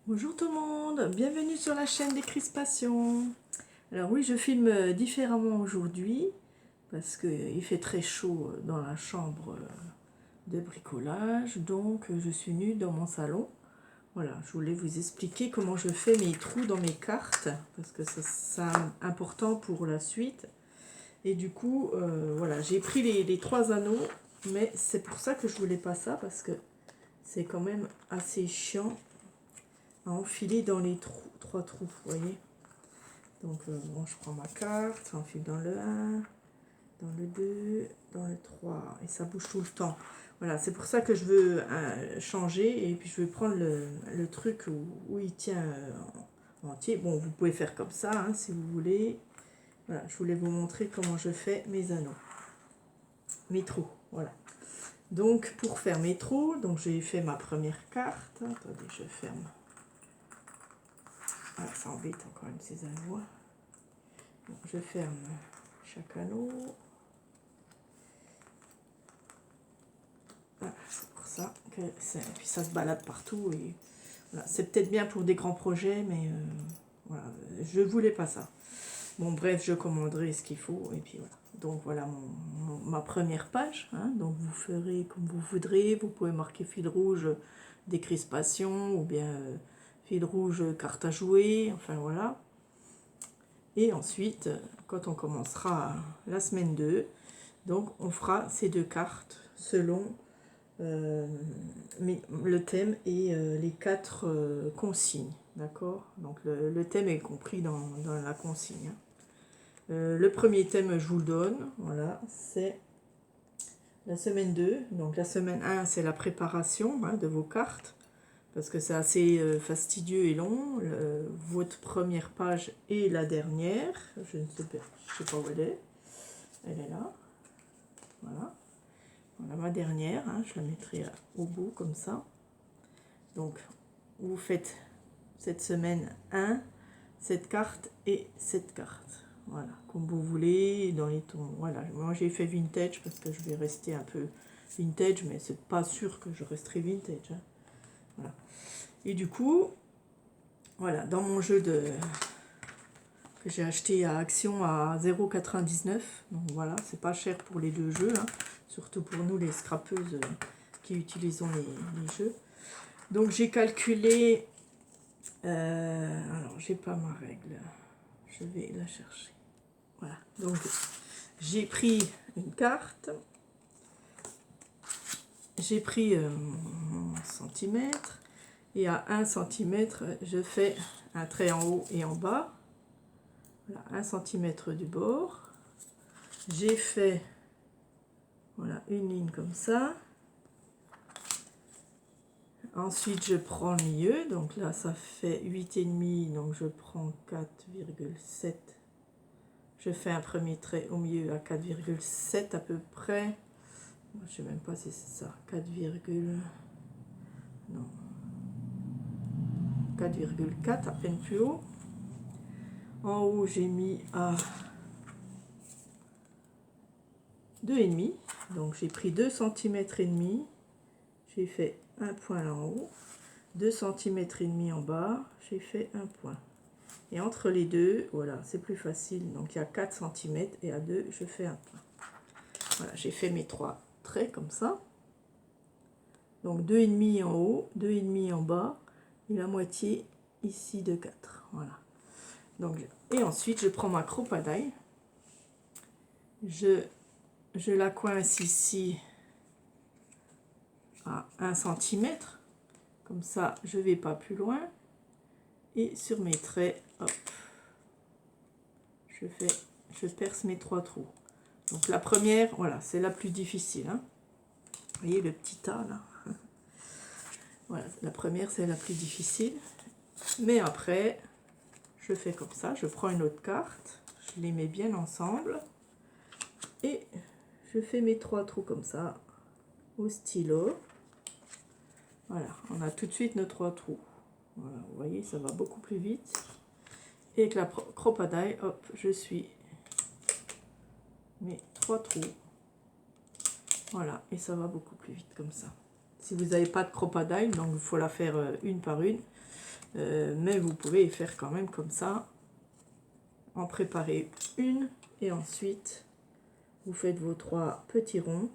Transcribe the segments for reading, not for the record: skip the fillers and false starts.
Bonjour tout le monde, bienvenue sur la chaîne des Crispations. Alors oui, je filme différemment aujourd'hui parce qu'il fait très chaud dans la chambre de bricolage, donc je suis nue dans mon salon. Voilà, je voulais vous expliquer comment je fais mes trous dans mes cartes parce que c'est important pour la suite. Et du coup, voilà, j'ai pris les 3 anneaux, mais c'est pour ça que je voulais pas ça parce que c'est quand même assez chiant à enfiler dans les trous, 3 trous, vous voyez. Donc bon, je prends ma carte, j'enfile dans le 1, dans le 2, dans le 3, et ça bouge tout le temps. Voilà, c'est pour ça que je veux changer, et puis je vais prendre le truc où il tient entier. Bon, vous pouvez faire comme ça, hein, si vous voulez. Voilà, je voulais vous montrer comment je fais mes anneaux, mes trous, voilà. Donc, pour faire mes trous, donc j'ai fait ma première carte. Attendez, je ferme. Ah, ça embête quand même ces anneaux. Donc, je ferme chaque anneau. Voilà, c'est pour ça que et puis ça se balade partout. Et voilà, c'est peut-être bien pour des grands projets, mais voilà, je voulais pas ça. Bon, bref, je commanderai ce qu'il faut, et puis voilà. Donc voilà ma première page, hein. Donc vous ferez comme vous voudrez. Vous pouvez marquer fil rouge des crispations, ou bien fil rouge carte à jouer, enfin voilà. Et ensuite, quand on commencera la semaine 2, donc on fera ces 2 cartes selon le thème et les 4 consignes, d'accord. Donc le thème est compris dans la consigne, hein. Le premier thème, je vous le donne, voilà, c'est la semaine 2. Donc la semaine 1, c'est la préparation, hein, de vos cartes, parce que c'est assez fastidieux et long. Votre première page et la dernière, je ne sais pas où elle est là, voilà. Voilà ma dernière, hein, je la mettrai au bout comme ça. Donc vous faites cette semaine 1, cette carte et cette carte. Voilà, comme vous voulez, dans les tons. Voilà, moi j'ai fait vintage parce que je vais rester un peu vintage, mais c'est pas sûr que je resterai vintage, hein. Voilà. Et du coup, voilà, dans mon jeu que j'ai acheté à Action à 0,99, donc voilà, c'est pas cher pour les 2 jeux, hein, surtout pour nous les scrapeuses qui utilisons les jeux. Donc j'ai calculé, alors j'ai pas ma règle, je vais la chercher. Voilà, donc j'ai pris une carte, j'ai pris mon centimètre, et à 1 centimètre, je fais un trait en haut et en bas. Voilà, 1 centimètre du bord. J'ai fait, voilà, une ligne comme ça. Ensuite, je prends le milieu, donc là, ça fait 8,5, donc je prends 4,7. Je fais un premier trait au milieu à 4,7 à peu près. Je ne sais même pas si c'est ça, 4,4, à peine plus haut. En haut, j'ai mis à 2,5. Donc j'ai pris 2 cm et demi. J'ai fait un point là en haut. 2 cm et demi en bas. J'ai fait un point. Et entre les deux, voilà, c'est plus facile. Donc il y a 4 cm et à 2, je fais un point. Voilà, j'ai fait mes 3 traits comme ça. Donc 2,5 en haut, 2,5 en bas. Et la moitié ici de 4. Voilà. Donc, et ensuite, je prends ma cropadille. Je la coince ici à 1 cm. Comme ça, je ne vais pas plus loin. Et sur mes traits, hop, je perce mes 3 trous. Donc la première, voilà, c'est la plus difficile, hein. Vous voyez le petit tas là. Voilà, la première, c'est la plus difficile. Mais après, je fais comme ça. Je prends une autre carte. Je les mets bien ensemble. Et je fais mes 3 trous comme ça, au stylo. Voilà, on a tout de suite nos 3 trous. Voilà, vous voyez, ça va beaucoup plus vite. Et avec la cropadille, hop, je suis mes 3 trous. Voilà, et ça va beaucoup plus vite comme ça. Si vous n'avez pas de cropadille, donc il faut la faire une par une. mais vous pouvez faire quand même comme ça, en préparer une et ensuite vous faites vos 3 petits ronds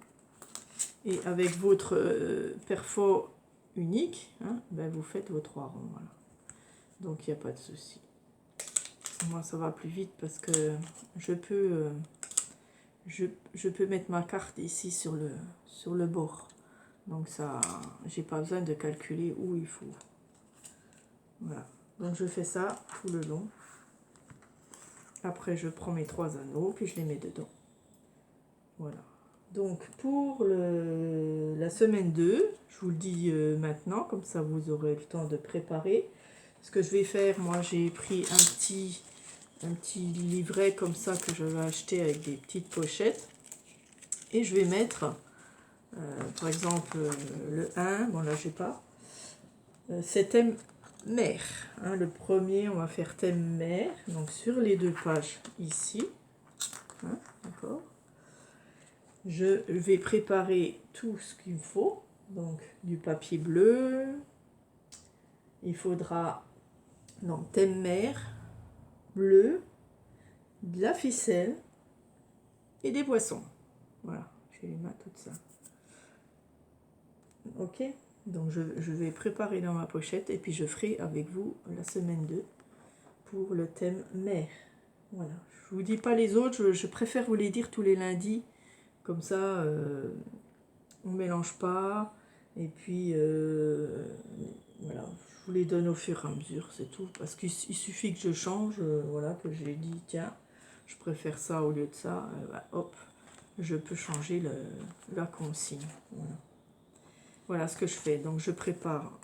et avec votre perfo unique, hein, ben vous faites vos 3 ronds. Voilà. Donc il n'y a pas de souci. Moi ça va plus vite parce que je peux mettre ma carte ici sur le bord. Donc ça, j'ai pas besoin de calculer où il faut. Voilà. Donc je fais ça tout le long. Après je prends mes 3 anneaux puis je les mets dedans. Voilà. Donc pour la semaine 2, je vous le dis maintenant, comme ça vous aurez le temps de préparer. Ce que je vais faire, moi j'ai pris un petit livret comme ça que j'avais acheté avec des petites pochettes. Et je vais mettre, par exemple, le 1, bon là j'ai pas, c'est thème mer. Hein, le premier, on va faire thème mer, donc sur les 2 pages ici. Hein, d'accord. Je vais préparer tout ce qu'il me faut. Donc du papier bleu. Il faudra donc thème mer, bleu, de la ficelle et des poissons. Voilà, j'ai les mains toutes ça. Ok, donc je vais préparer dans ma pochette et puis je ferai avec vous la semaine 2 pour le thème mer. Voilà, je vous dis pas les autres, je préfère vous les dire tous les lundis. Comme ça, on ne mélange pas. Et puis, voilà, je vous les donne au fur et à mesure, c'est tout. Parce qu'il suffit que je change, voilà, que j'ai dit, tiens, je préfère ça au lieu de ça. Bah, hop, je peux changer la consigne. Voilà. Voilà ce que je fais. Donc, je prépare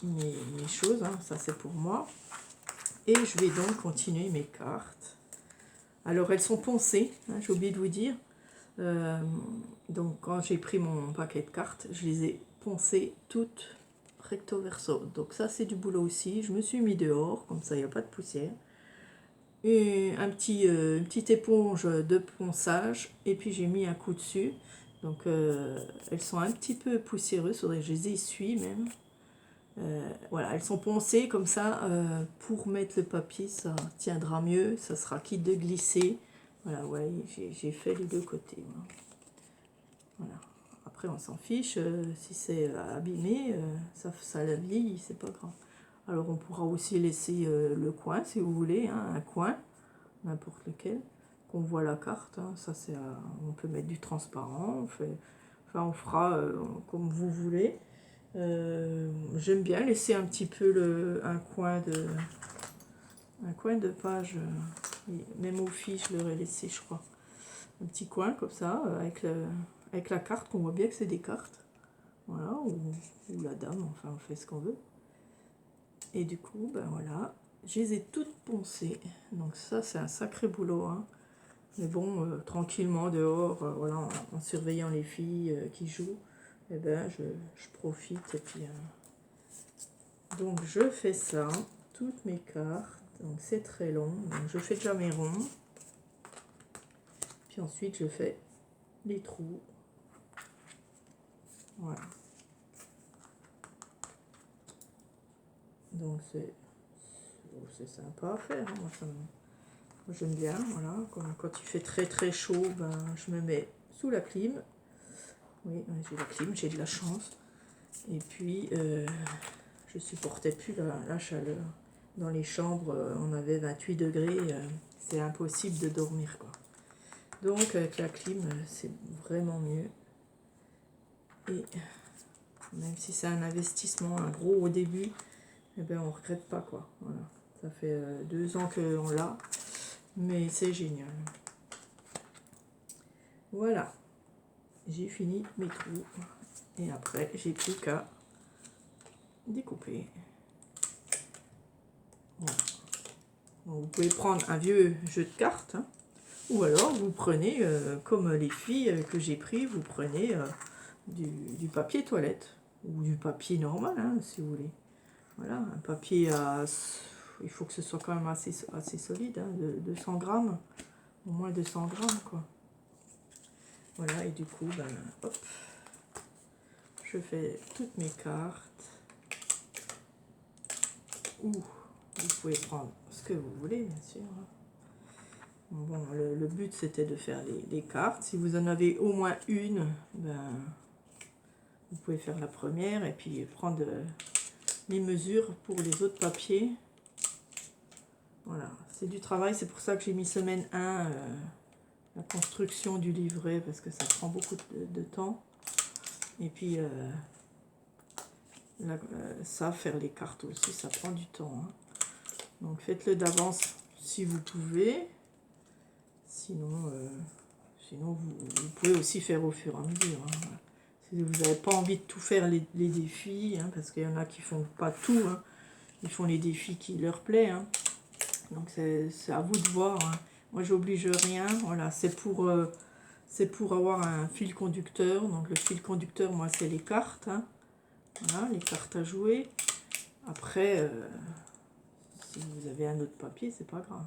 mes choses, hein, ça c'est pour moi. Et je vais donc continuer mes cartes. Alors, elles sont poncées, hein, j'ai oublié de vous dire. Donc quand j'ai pris mon paquet de cartes, je les ai poncées toutes recto verso. Donc ça c'est du boulot aussi. Je me suis mis dehors, comme ça il n'y a pas de poussière. Et une petite éponge de ponçage. Et puis j'ai mis un coup dessus. Donc elles sont un petit peu poussiéreuses, je les essuie même. Voilà, elles sont poncées comme ça. Pour mettre le papier, ça tiendra mieux. Ça sera quitte de glisser. Voilà, ouais, j'ai fait les 2 côtés. Voilà. Voilà. Après, on s'en fiche, si c'est abîmé, ça la vieillit, c'est pas grave. Alors, on pourra aussi laisser le coin, si vous voulez, hein, un coin, n'importe lequel, qu'on voit la carte. Hein, ça, c'est, on peut mettre du transparent, on fera comme vous voulez. J'aime bien laisser un petit peu un coin de page, même aux filles, je leur ai laissé, je crois. Un petit coin comme ça, avec la carte, qu'on voit bien que c'est des cartes. Voilà, ou la dame, enfin on fait ce qu'on veut. Et du coup, ben voilà, je les ai toutes poncées. Donc ça, c'est un sacré boulot. Hein. Mais bon, tranquillement dehors, voilà, en surveillant les filles qui jouent, eh ben, je profite. Et puis, donc je fais ça, toutes mes cartes. Donc c'est très long. Donc je fais déjà mes ronds. Puis ensuite, je fais les trous. Voilà. Donc c'est sympa à faire. Hein. Moi j'aime bien. Voilà. Quand il fait très très chaud, ben, je me mets sous la clim. Oui, j'ai la clim, j'ai de la chance. Et puis je supportais plus la chaleur. Dans les chambres, on avait 28 degrés. C'est impossible de dormir, quoi. Donc avec la clim, c'est vraiment mieux. Et même si c'est un investissement, un gros au début, eh ben, on regrette pas, quoi. Voilà. Ça fait 2 ans qu'on l'a, mais c'est génial. Voilà, j'ai fini mes trous. Et après, j'ai plus qu'à découper. Voilà. Donc, vous pouvez prendre un vieux jeu de cartes, hein, ou alors vous prenez, comme les filles que j'ai pris, vous prenez du papier toilette, ou du papier normal, hein, si vous voulez. Voilà, un papier il faut que ce soit quand même assez solide, hein, de 200 grammes, au moins 200 grammes, quoi. Voilà, et du coup, ben, hop, je fais toutes mes cartes. ou vous pouvez prendre ce que vous voulez, bien sûr. Bon, le but c'était de faire les cartes. Si vous en avez au moins une, ben, vous pouvez faire la première et puis prendre les mesures pour les autres papiers. Voilà, c'est du travail, c'est pour ça que j'ai mis semaine 1, la construction du livret, parce que ça prend beaucoup de temps. Et puis, ça, faire les cartes aussi, ça prend du temps. Hein. Donc faites-le d'avance si vous pouvez. Sinon, vous pouvez aussi faire au fur et à mesure. Hein. Si vous n'avez pas envie de tout faire les défis, hein, parce qu'il y en a qui font pas tout, hein. Ils font les défis qui leur plaît. Hein. Donc c'est à vous de voir. Hein. Moi, j'oblige rien. Voilà, c'est pour avoir un fil conducteur. Donc le fil conducteur, moi, c'est les cartes. Hein. Voilà, les cartes à jouer. Après, si vous avez un autre papier, c'est pas grave.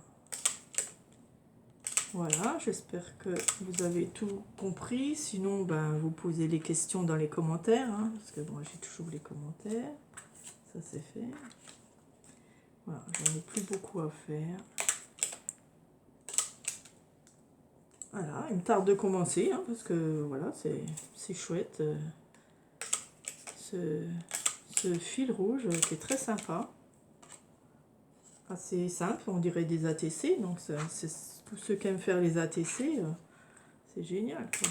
Voilà, j'espère que vous avez tout compris. Sinon, ben, vous posez les questions dans les commentaires. Hein, parce que bon, j'ai toujours les commentaires. Ça, c'est fait. Voilà, j'en ai plus beaucoup à faire. Voilà, il me tarde de commencer, hein, parce que voilà, c'est chouette. Ce fil rouge qui est très sympa. Assez simple, on dirait des ATC. Donc, c'est tous ceux qui aiment faire les ATC, c'est génial, quoi.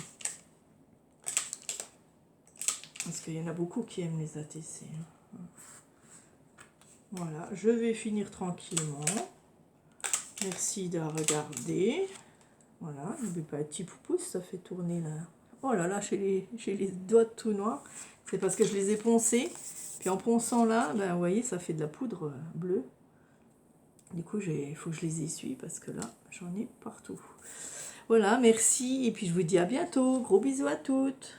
Parce qu'il y en a beaucoup qui aiment les ATC. Hein. Voilà, je vais finir tranquillement. Merci de regarder. Voilà, n'oubliez pas le petit pouce, ça fait tourner là. Oh là là, j'ai les doigts tout noirs. C'est parce que je les ai poncés. Puis en ponçant là, ben, vous voyez, ça fait de la poudre bleue. Du coup, il faut que je les essuie parce que là, j'en ai partout. Voilà, merci. Et puis je vous dis à bientôt. Gros bisous à toutes.